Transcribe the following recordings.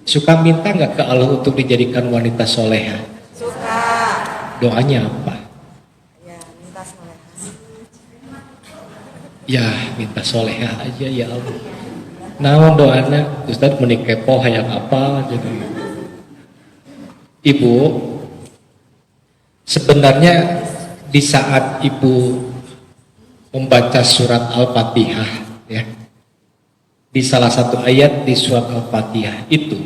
Suka minta nggak ke Allah untuk dijadikan wanita soleha? Suka. Doanya apa? Ya, minta soleha. Ya, minta soleha aja ya Allah. Naon doana? Ustaz menikepo hayang apa gitu. Ibu, sebenarnya di saat ibu membaca surat Al-Fatihah, ya, di salah satu ayat di surat Al-Fatihah itu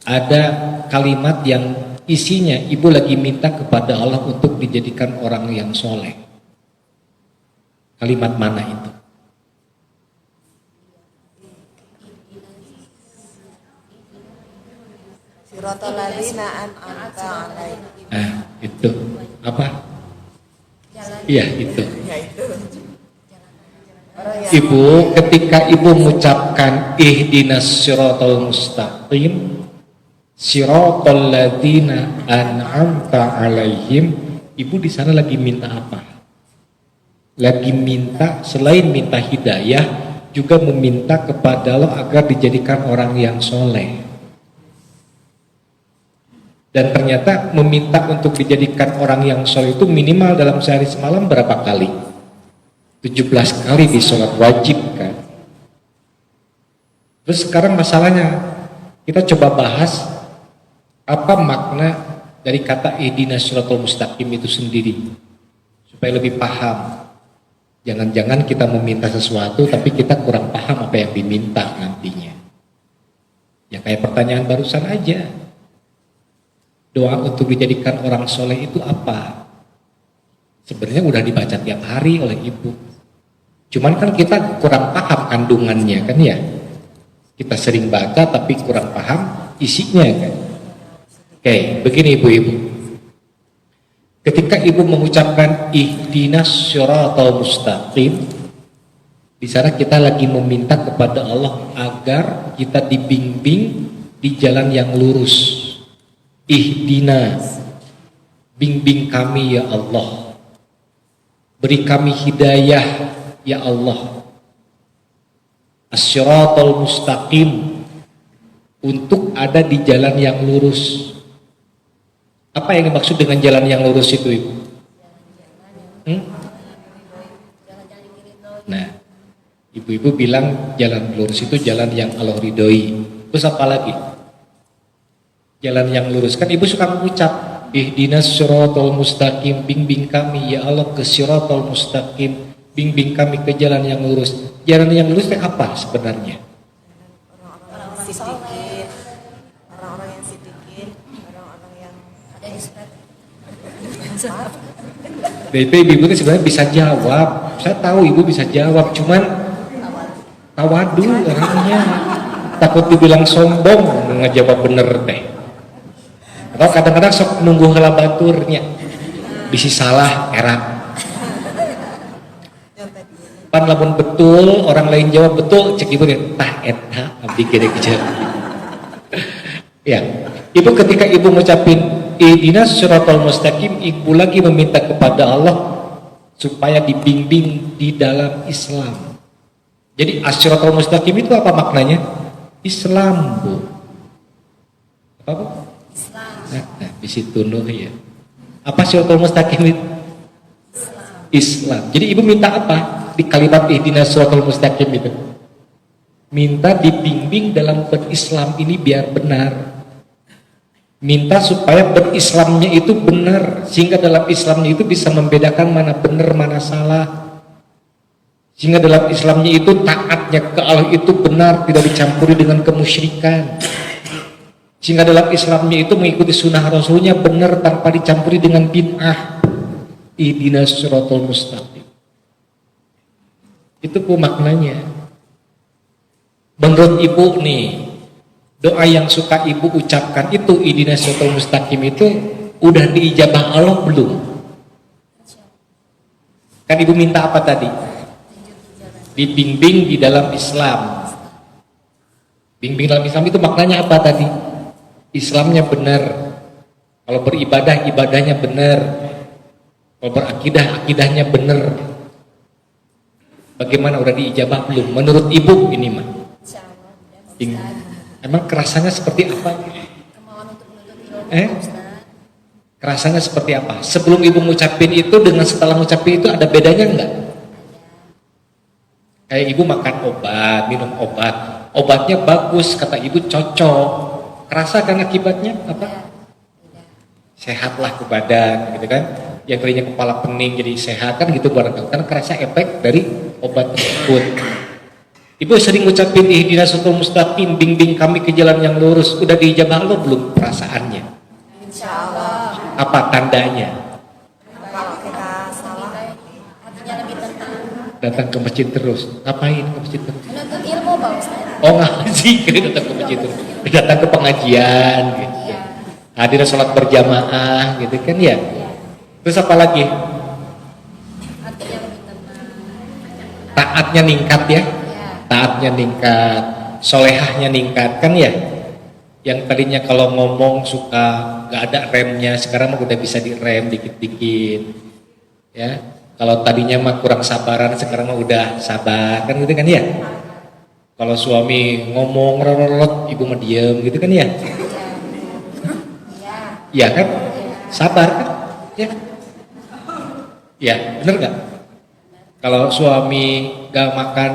ada kalimat yang isinya ibu lagi minta kepada Allah untuk dijadikan orang yang soleh. Kalimat mana itu? Siratal ladzina an'amta 'alaihim. Nah, itu apa? Iya, itu. Ya itu. Orang yang Ibu, ketika ibu mengucapkan ihdinas siratal mustaqim, siratal ladzina an'amta 'alaihim, ibu di sana lagi minta apa? Lagi minta, selain minta hidayah, juga meminta kepada Allah agar dijadikan orang yang soleh. Dan ternyata meminta untuk dijadikan orang yang soleh itu minimal dalam sehari semalam berapa kali? 17 kali di sholat wajib kan. Terus sekarang masalahnya, kita coba bahas apa makna dari kata ihdinas siratal mustaqim itu sendiri, supaya lebih paham. Jangan-jangan kita meminta sesuatu tapi kita kurang paham apa yang diminta nantinya. Ya kayak pertanyaan barusan aja. Doa untuk dijadikan orang soleh itu apa? Sebenarnya udah dibaca tiap hari oleh ibu. Cuman kan kita kurang paham kandungannya kan ya. Kita sering baca tapi kurang paham isinya kan. Oke, begini ibu-ibu. Ketika ibu mengucapkan ihdinas siratal mustaqim, di sana kita lagi meminta kepada Allah agar kita dibimbing di jalan yang lurus. Ihdina, bimbing kami ya Allah, beri kami hidayah ya Allah, as-siratal mustaqim, untuk ada di jalan yang lurus. Apa yang dimaksud dengan jalan yang lurus itu ibu? Nah, ibu-ibu bilang jalan lurus itu jalan yang Allah ridhoi. Terus apa lagi? Jalan yang lurus, kan ibu suka mengucap ihdinas siratal mustaqim, bimbing kami ya Allah ke siratal mustaqim, bimbing kami ke jalan yang lurus. Jalan yang lurus itu apa sebenarnya? orang-orang sidikin, orang-orang yang sidikin, orang-orang yang ada isbat. BP ibu itu sebenarnya bisa jawab. Saya tahu ibu bisa jawab, cuman tawadu orangnya, takut dibilang sombong ngejawab bener teh. Atau kadang-kadang sok nunggu heula baturnya, bisi salah erak. Pan lamun betul, orang lain jawab betul, cek ibu nih, tah eta abdi gede kejar. Ya, ibu ketika ibu ngucapin ihdinas siratal mustaqim, ibu lagi meminta kepada Allah supaya dibimbing di dalam Islam. Jadi as-siratal mustaqim itu apa maknanya? Islam, Bu. Apa, Bu? Nah, di situ loh ya. Apa siratal mustaqim itu? Islam. Jadi ibu minta apa di kalimat ihdinas siratal mustaqim itu? Minta dibimbing dalam berislam ini biar benar. Minta supaya berislamnya itu benar, sehingga dalam Islamnya itu bisa membedakan mana benar mana salah. Sehingga dalam Islamnya itu taatnya ke Allah itu benar, tidak dicampuri dengan kemusyrikan. Sehingga dalam Islamnya itu mengikuti sunnah Rasulnya benar tanpa dicampuri dengan bid'ah. Ihdinas siratal mustaqim. Itu pun maknanya. Menurut ibu nih, doa yang suka ibu ucapkan itu ihdinas siratal mustaqim itu udah diijabah Allah belum? Kan ibu minta apa tadi? Dibimbing di dalam Islam. Bimbing dalam Islam itu maknanya apa tadi? Islamnya benar. Kalau beribadah, ibadahnya benar. Kalau berakidah, akidahnya benar. Bagaimana, udah diijabah belum? Menurut ibu ini mah. Emang kerasanya seperti apa? Kemauan untuk menuntut ilmu, Eh? Pak Ustaz. Kerasanya seperti apa? Sebelum ibu ngucapin itu dengan setelah ngucapin itu ada bedanya enggak? Kayak ibu makan obat, minum obat. Obatnya bagus, kata ibu cocok. Kerasa kan akibatnya apa? Sehatlah ke badan, gitu kan? Yang tadinya kepala pening jadi sehat kan gitu barangkali. Kan kerasa efek dari obat tersebut. Ibu sering ngucapin ihdinas siratal mustaqim, bimbing kami ke jalan yang lurus. Udah diijabah Allah belum perasaannya? Insya Allah. Apa tandanya? Kalau kita salah, Hatinya lebih tenang. Datang ke masjid terus. Ngapain ke masjid terus? Menuntut ilmu, Pak Ustaz. Oh ngaji, datang ke masjid terus. Datang ke pengajian gitu. Iya. Hadir sholat berjamaah gitu kan ya. Terus apa lagi? Hatinya lebih tenang. Taatnya ningkat ya. Iya. Taatnya ningkat, solehahnya ningkat kan ya. Yang tadinya kalau ngomong suka gak ada remnya, sekarang udah bisa direm dikit-dikit. Ya, kalau tadinya mah kurang sabaran, sekarang mah udah sabar kan gitu kan ya. Kalau suami ngomong rorot, ibu mah diem gitu kan ya. Iya kan? Sabar kan? Ya. Ya, bener gak? Kalau suami gak makan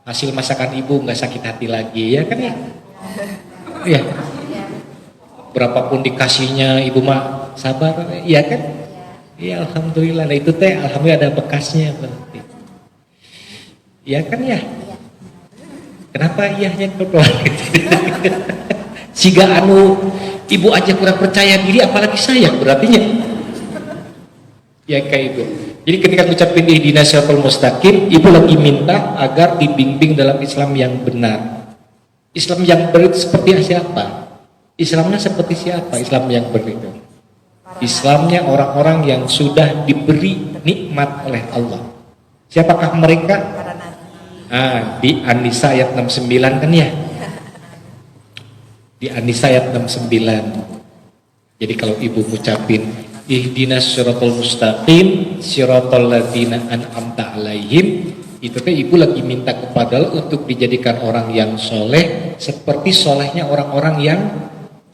hasil masakan ibu nggak sakit hati lagi ya kan ya? Iya. Berapapun dikasihnya ibu mah sabar, iya kan? Iya alhamdulillah. Nah itu teh alhamdulillah ada bekasnya berarti. Iya kan ya? Kenapa iyahnya keluar? Siga anu ibu aja kurang percaya diri apalagi saya berartinya. Ya kayak itu. Jadi ketika ngucapin ihdinas siratal mustaqim, ibu lagi minta agar dibimbing dalam Islam yang benar. Islam yang benar itu seperti siapa? Islamnya seperti siapa Islam yang benar itu? Islamnya orang-orang yang sudah diberi nikmat oleh Allah. Siapakah mereka? para nabi. Di An-Nisa ayat 69 kan ya? Di An-Nisa ayat 69. Jadi kalau ibu ngucapin ihdinas siratal mustaqim siratal ladzina an'amta alaihim, itu teh ibu lagi minta kepada Allah untuk dijadikan orang yang soleh seperti solehnya orang-orang yang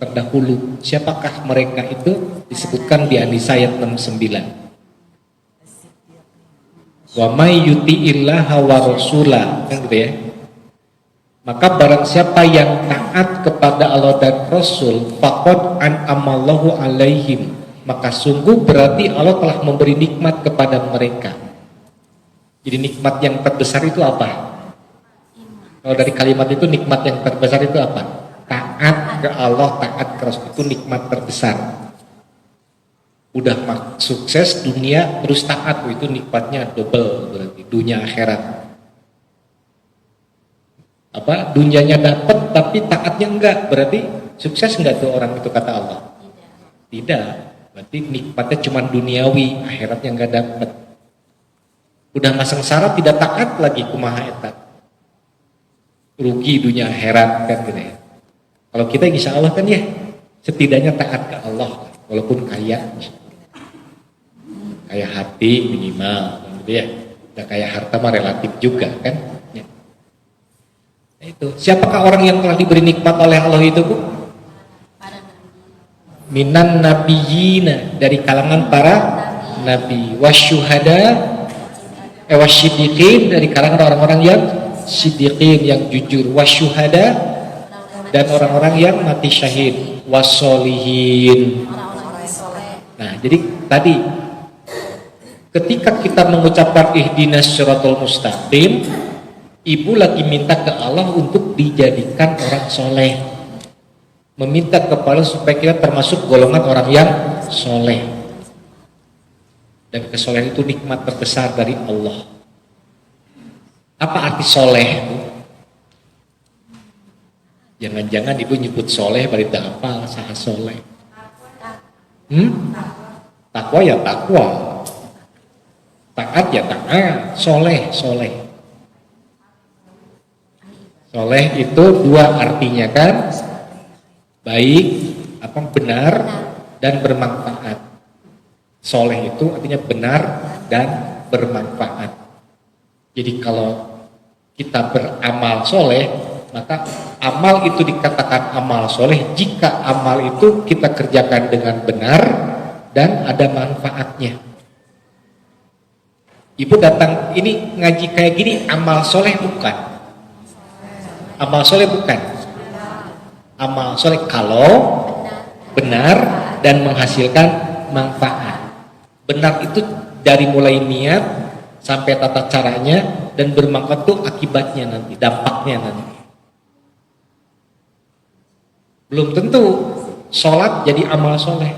terdahulu. Siapakah mereka itu? Disebutkan di An-Nisa ayat 69. Wa may yuti'illaha wa rasulah, kan gitu ya. Maka barang siapa yang taat kepada Allah dan Rasul, faqad an'amallahu alaihim, maka sungguh berarti Allah telah memberi nikmat kepada mereka. Jadi nikmat yang terbesar itu apa? Kalau dari kalimat itu nikmat yang terbesar itu apa? Taat ke Allah, taat ke Rasul, itu nikmat terbesar. Udah sukses dunia terus taat, itu nikmatnya double berarti dunia akhirat. Apa? Dunianya dapat tapi taatnya enggak, berarti sukses enggak tuh orang itu kata Allah? Tidak. Berarti nikmatnya cuma duniawi, akhiratnya enggak dapat. Udah masang syarat tidak taat lagi kumaha eta. Rugi dunia akhirat kan gitu ya. Kalau kita insya Allah kan ya setidaknya taat ke Allah walaupun kaya hati minimal gitu ya. Udah kaya harta mah relatif juga kan. Ya. Nah, itu siapakah orang yang telah diberi nikmat oleh Allah itu Bu? Minan nabiyina, dari kalangan para nabi, wasyuhada wasyidiqin, dari kalangan orang-orang yang siddiqin, yang jujur, wasyuhada, dan orang-orang yang mati syahid, wassolihin. Orang-orang yang soleh. Nah jadi tadi ketika kita mengucapkan ihdinas siratal mustaqim, ibu lagi minta ke Allah untuk dijadikan orang soleh, meminta kepada supaya kita termasuk golongan orang yang soleh. Dan kesolehan itu nikmat terbesar dari Allah. Apa arti soleh? Jangan-jangan ibu nyebut soleh bari tak apa saha soleh. Takwa ya takwa. Taat ya taat. Soleh. Soleh itu dua artinya kan? Baik, benar dan bermanfaat. Soleh itu artinya benar dan bermanfaat. Jadi kalau kita beramal soleh, maka amal itu dikatakan amal soleh jika amal itu kita kerjakan dengan benar dan ada manfaatnya. Ibu datang ini ngaji kayak gini, amal soleh bukan? Amal soleh bukan? Amal soleh kalau benar dan menghasilkan manfaat. Benar itu dari mulai niat sampai tata caranya dan bermanfaat itu akibatnya nanti, dampaknya nanti. Belum tentu sholat jadi amal soleh.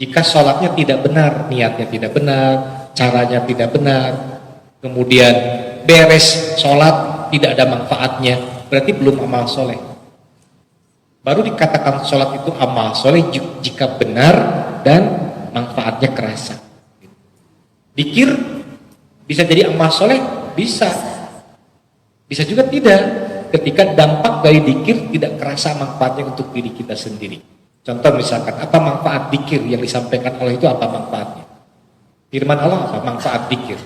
Jika sholatnya tidak benar, niatnya tidak benar, caranya tidak benar, kemudian beres sholat tidak ada manfaatnya, berarti belum amal soleh. Baru dikatakan sholat itu amal soleh jika benar dan manfaatnya kerasa. Dikir bisa jadi amal soleh, bisa juga tidak, ketika dampak dari dikir tidak kerasa manfaatnya untuk diri kita sendiri. Contoh misalkan, apa manfaat dikir yang disampaikan Allah itu, apa manfaatnya? Firman Allah apa manfaat dikir?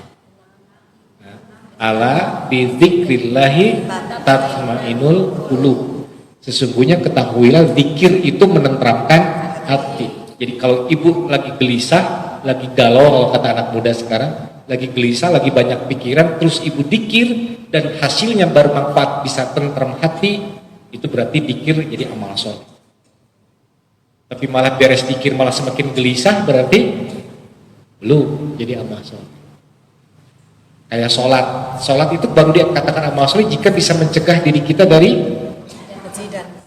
Ala bidzikrillahi tatmainul qulub. Sesungguhnya ketahuilah zikir itu menenteramkan hati. Jadi kalau ibu lagi gelisah, lagi galau, kalau kata anak muda sekarang, lagi gelisah, lagi banyak pikiran, terus ibu dikir dan hasilnya bermanfaat, bisa tenteram hati, itu berarti dikir jadi amal soleh. Tapi malah beres dikir malah semakin gelisah, berarti belum jadi amal soleh. Kayak sholat itu baru dia katakan amal soleh jika bisa mencegah diri kita dari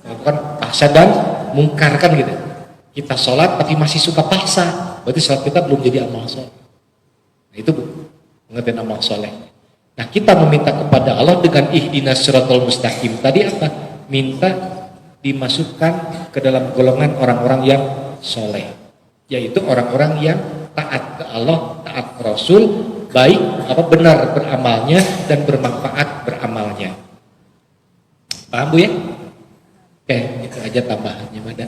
melakukan paksa dan mungkar, kan gitu. Kita sholat tapi masih suka paksa, berarti sholat kita belum jadi amal soleh. Nah, itu pengertian amal soleh. Nah, kita meminta kepada Allah dengan ihdinas siratal mustaqim tadi apa? Minta dimasukkan ke dalam golongan orang-orang yang soleh, yaitu orang-orang yang taat ke Allah, taat ke Rasul, baik apa benar beramalnya dan bermanfaat beramalnya. Paham Bu ya? Oke, itu aja tambahannya, Mada.